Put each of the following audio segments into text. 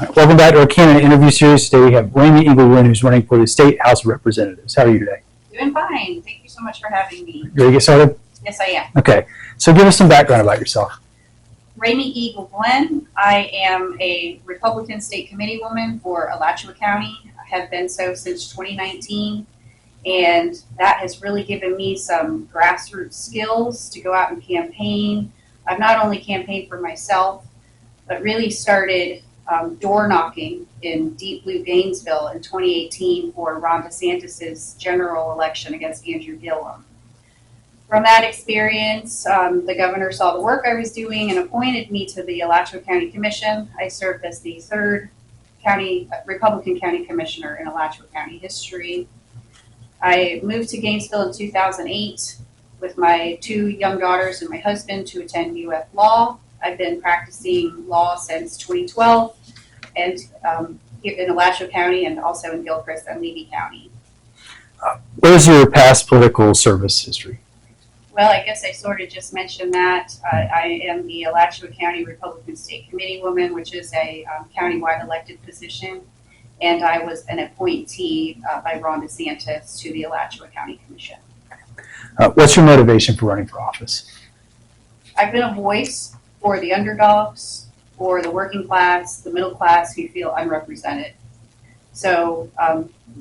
Right, welcome back to our candidate interview series. Today we have Raemi Eagle-Glenn, who's running for the State House of Representatives. How are you today? Doing fine. Thank you so much for having me. Ready to get started? Yes, I am. Okay, so give us some background about yourself. Raemi Eagle-Glenn. I am a Republican State Committee woman for Alachua County. I have been so since 2019, and that has really given me some grassroots skills to go out and campaign. I've not only campaigned for myself, but really started door knocking in Deep Blue Gainesville in 2018 for Ron DeSantis's general election against Andrew Gillum. From that experience, the governor saw the work I was doing and appointed me to the Alachua County Commission. I served as the third Republican County Commissioner in Alachua County history. I moved to Gainesville in 2008 with my two young daughters and my husband to attend UF Law. I've been practicing law since 2012 and in Alachua County and also in Gilchrist and Levy County. What is your past political service history? Well, I guess I sort of just mentioned that. I am the Alachua County Republican State Committee woman, which is a countywide elected position, and I was an appointee by Ron DeSantis to the Alachua County Commission. What's your motivation for running for office? I've been a voice for the underdogs, for the working class, the middle class who feel unrepresented. So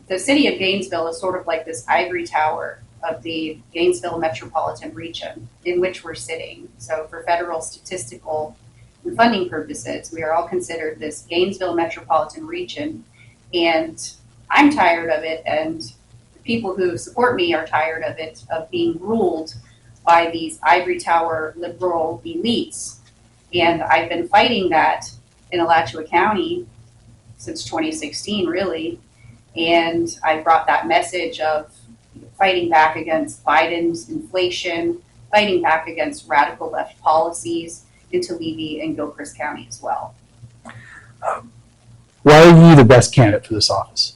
the city of Gainesville is sort of like this ivory tower of the Gainesville metropolitan region in which we're sitting. So for federal statistical and funding purposes, we are all considered this Gainesville metropolitan region. And I'm tired of it, and the people who support me are tired of it, of being ruled by these ivory tower liberal elites. And I've been fighting that in Alachua County since 2016, really. And I brought that message of fighting back against Biden's inflation, fighting back against radical left policies into Levy and Gilchrist County as well. Why are you the best candidate for this office?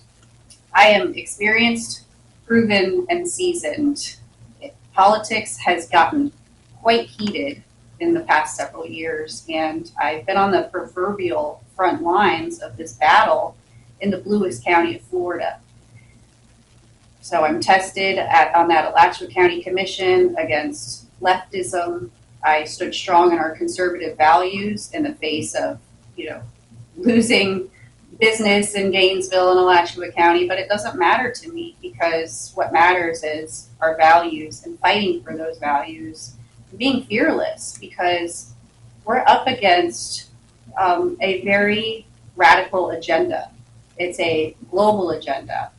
I am experienced, proven, and seasoned. Politics has gotten quite heated in the past several years, and I've been on the proverbial front lines of this battle in the bluest county of Florida. So I'm tested on that Alachua County Commission against leftism. I stood strong in our conservative values in the face of, losing business in Gainesville and Alachua County, but it doesn't matter to me because what matters is our values and fighting for those values, being fearless, because we're up against a very radical agenda. It's a global agenda,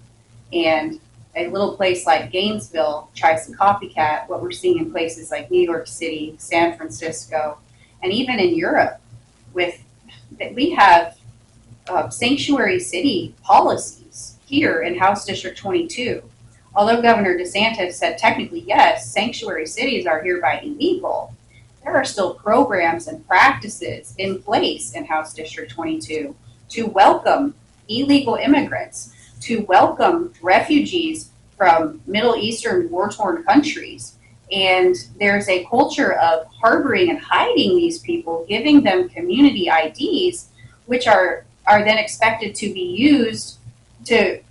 and a little place like Gainesville tries to copycat what we're seeing in places like New York City, San Francisco, and even in Europe. We have sanctuary city policies here in House District 22. Although Governor DeSantis said technically, yes, sanctuary cities are hereby illegal, there are still programs and practices in place in House District 22 to welcome illegal immigrants, to welcome refugees from Middle Eastern war-torn countries. And there's a culture of harboring and hiding these people, giving them community IDs, which are then expected to be used to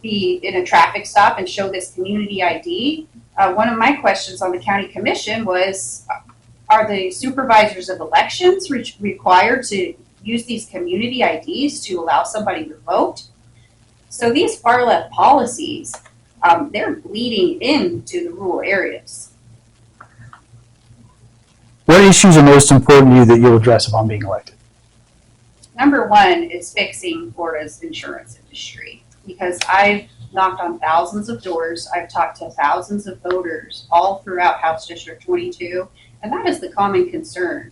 be in a traffic stop and show this community ID. One of my questions on the county commission was, are the supervisors of elections required to use these community IDs to allow somebody to vote? So these far left policies, they're bleeding into the rural areas. What issues are most important to you that you'll address upon being elected? Number one is fixing Florida's insurance industry, because I've knocked on thousands of doors. I've talked to thousands of voters all throughout House District 22, and that is the common concern.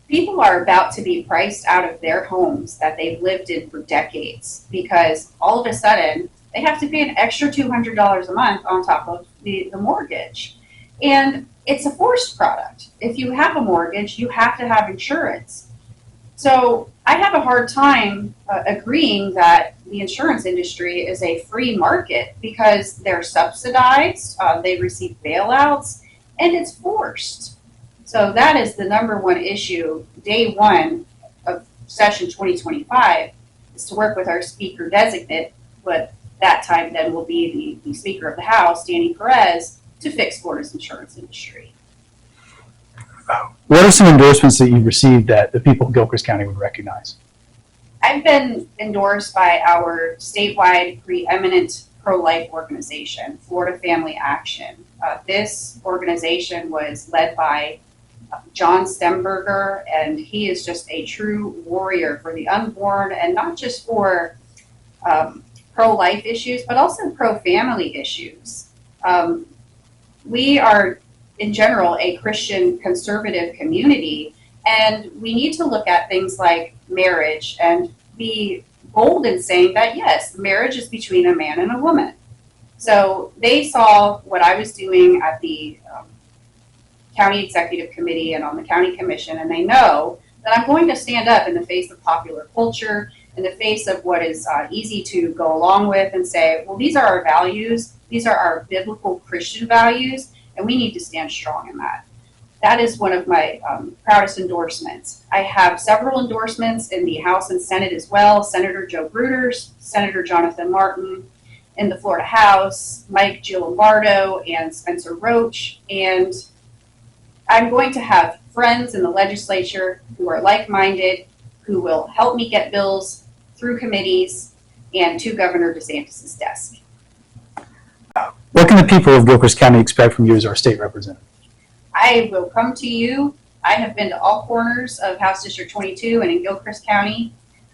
People are about to be priced out of their homes that they've lived in for decades because all of a sudden they have to pay an extra $200 a month on top of the mortgage. And it's a forced product. If you have a mortgage, you have to have insurance. So I have a hard time agreeing that the insurance industry is a free market because they're subsidized, they receive bailouts, and it's forced. So that is the number one issue, day one of session 2025 is to work with our speaker designate, but that time then will be the Speaker of the House, Danny Perez, to fix Florida's insurance industry. What are some endorsements that you've received that the people of Gilchrist County would recognize? I've been endorsed by our statewide preeminent pro-life organization, Florida Family Action. This organization was led by John Stemberger, and he is just a true warrior for the unborn, and not just for pro-life issues, but also pro-family issues. We are, in general, a Christian conservative community, and we need to look at things like marriage and be bold in saying that, yes, marriage is between a man and a woman. So they saw what I was doing at the county executive committee and on the county commission, and they know that I'm going to stand up in the face of popular culture, in the face of what is easy to go along with, and say, well, these are our values, these are our biblical Christian values, and we need to stand strong in that. That is one of my proudest endorsements. I have several endorsements in the House and Senate as well. Senator Joe Bruters, Senator Jonathan Martin in the Florida House, Mike Gilambardo, and Spencer Roach. And I'm going to have friends in the legislature who are like-minded, who will help me get bills through committees and to Governor DeSantis' desk. What can the people of Gilchrist County expect from you as our state representative? I will come to you. I have been to all corners of House District 22 and in Gilchrist County.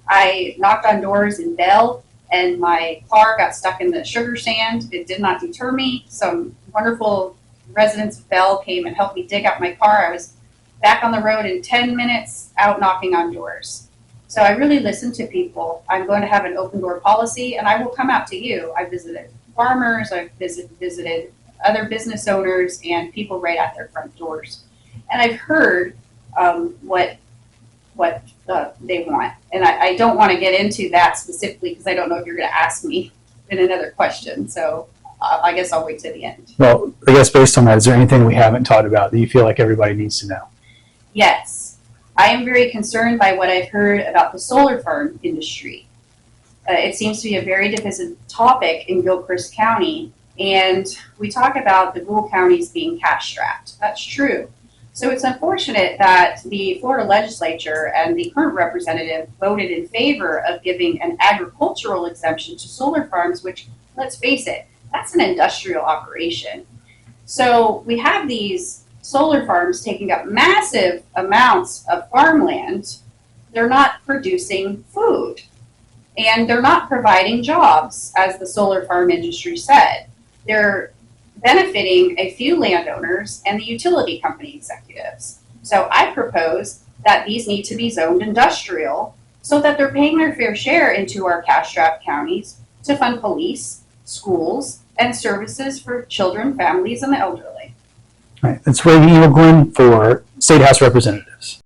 I knocked on doors in Bell, and my car got stuck in the sugar sand. It did not deter me. Some wonderful residents of Bell came and helped me dig out my car. I was back on the road in 10 minutes, out knocking on doors. So I really listen to people. I'm going to have an open door policy, and I will come out to you. I visited farmers, I've visited other business owners and people right at their front doors. And I've heard what they want. And I don't want to get into that specifically because I don't know if you're going to ask me in another question. So I guess I'll wait to the end. Well, I guess based on that, is there anything we haven't talked about that you feel like everybody needs to know? Yes. I am very concerned by what I've heard about the solar farm industry. It seems to be a very divisive topic in Gilchrist County, and we talk about the rural counties being cash-strapped. That's true. So it's unfortunate that the Florida legislature and the current representative voted in favor of giving an agricultural exemption to solar farms, which, let's face it, that's an industrial operation. So we have these solar farms taking up massive amounts of farmland. They're not producing food. And they're not providing jobs, as the solar farm industry said. They're benefiting a few landowners and the utility company executives. So I propose that these need to be zoned industrial so that they're paying their fair share into our cash-strapped counties to fund police, schools, and services for children, families, and the elderly. All right, that's Raemi Eagle-Glenn for State House Representatives.